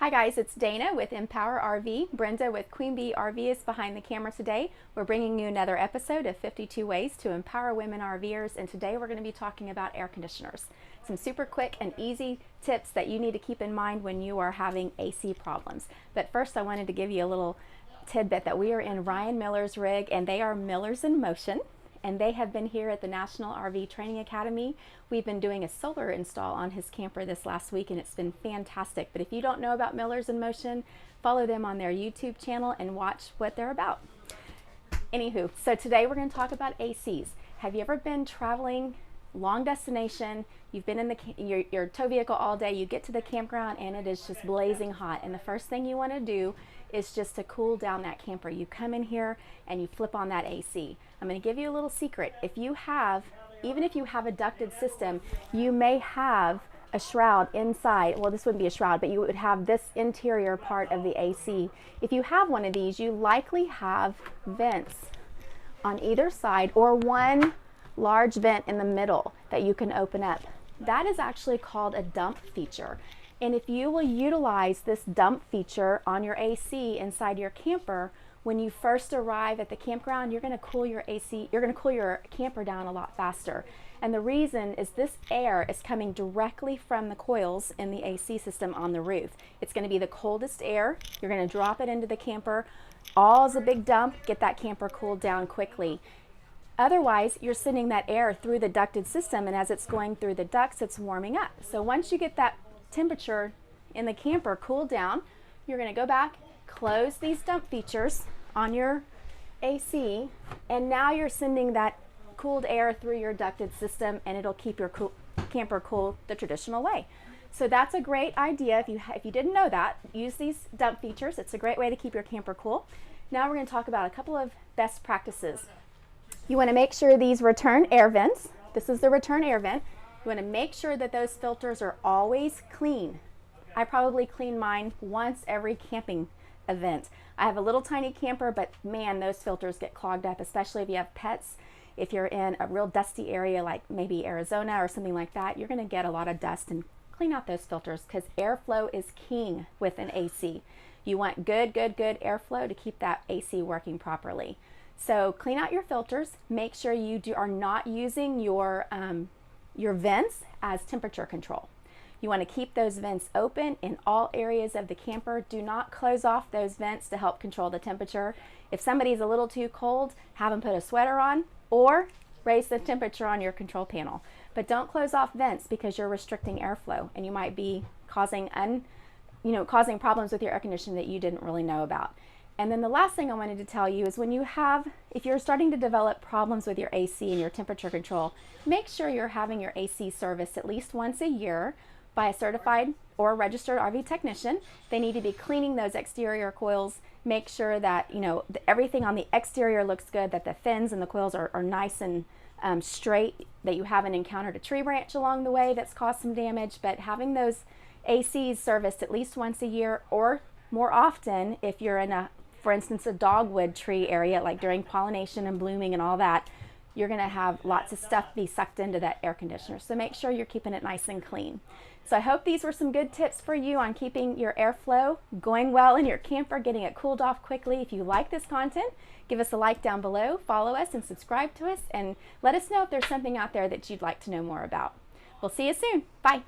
Hi guys, it's Dana with Empower RV. Brenda with Queen Bee RV is behind the camera today. We're bringing you another episode of 52 Ways to Empower Women RVers, and today we're going to be talking about air conditioners. Some super quick and easy tips that you need to keep in mind when you are having AC problems. But first I wanted to give you a little tidbit that we are in Ryan Miller's rig, and they are Millers in Motion. And they have been here at the National RV Training Academy. We've been doing a solar install on his camper this last week, and it's been fantastic. But if you don't know about Millers in Motion, follow them on their YouTube channel and watch what they're about. Anywho, so today we're going to talk about ACs. Have you ever been traveling long destination? You've been in your tow vehicle all day, you get to the campground and it is just blazing hot, and the first thing you want to do is just to cool down that camper. You come in here and you flip on that AC. I'm going to give you a little secret. Even if you have a ducted system, you may have a shroud inside. Well, this wouldn't be a shroud, but you would have this interior part of the AC. If you have one of these, you likely have vents on either side or one large vent in the middle that you can open up. That is actually called a dump feature. And if you will utilize this dump feature on your AC inside your camper, when you first arrive at the campground, you're going to cool your camper down a lot faster. And the reason is this air is coming directly from the coils in the AC system on the roof. It's going to be the coldest air. You're going to drop it into the camper. All is a big dump. Get that camper cooled down quickly. Otherwise, you're sending that air through the ducted system, and as it's going through the ducts, it's warming up. So once you get that temperature in the camper cooled down, you're going to go back, close these dump features on your AC, and now you're sending that cooled air through your ducted system, and it'll keep your camper cool the traditional way. So that's a great idea. If you didn't know that, use these dump features. It's a great way to keep your camper cool. Now we're going to talk about a couple of best practices. You want to make sure these return air vents, this is the return air vent, you want to make sure that those filters are always clean. I probably clean mine once every camping event. I have a little tiny camper, but man, those filters get clogged up, especially if you have pets. If you're in a real dusty area like maybe Arizona or something like that, you're going to get a lot of dust, and clean out those filters because airflow is king with an AC. You want good airflow to keep that AC working properly. So clean out your filters. Make sure you are not using your vents as temperature control. You want to keep those vents open in all areas of the camper. Do not close off those vents to help control the temperature. If somebody's a little too cold, have them put a sweater on or raise the temperature on your control panel. But don't close off vents because you're restricting airflow, and you might be causing problems with your air conditioning that you didn't really know about. And then the last thing I wanted to tell you is if you're starting to develop problems with your AC and your temperature control, make sure you're having your AC serviced at least once a year by a certified or registered RV technician. They need to be cleaning those exterior coils, make sure that everything on the exterior looks good, that the fins and the coils are nice and straight, that you haven't encountered a tree branch along the way that's caused some damage. But having those ACs serviced at least once a year, or more often if you're in for instance, a dogwood tree area, like during pollination and blooming and all that, you're going to have lots of stuff be sucked into that air conditioner. So make sure you're keeping it nice and clean. So I hope these were some good tips for you on keeping your airflow going well in your camper, getting it cooled off quickly. If you like this content, give us a like down below, follow us and subscribe to us, and let us know if there's something out there that you'd like to know more about. We'll see you soon. Bye.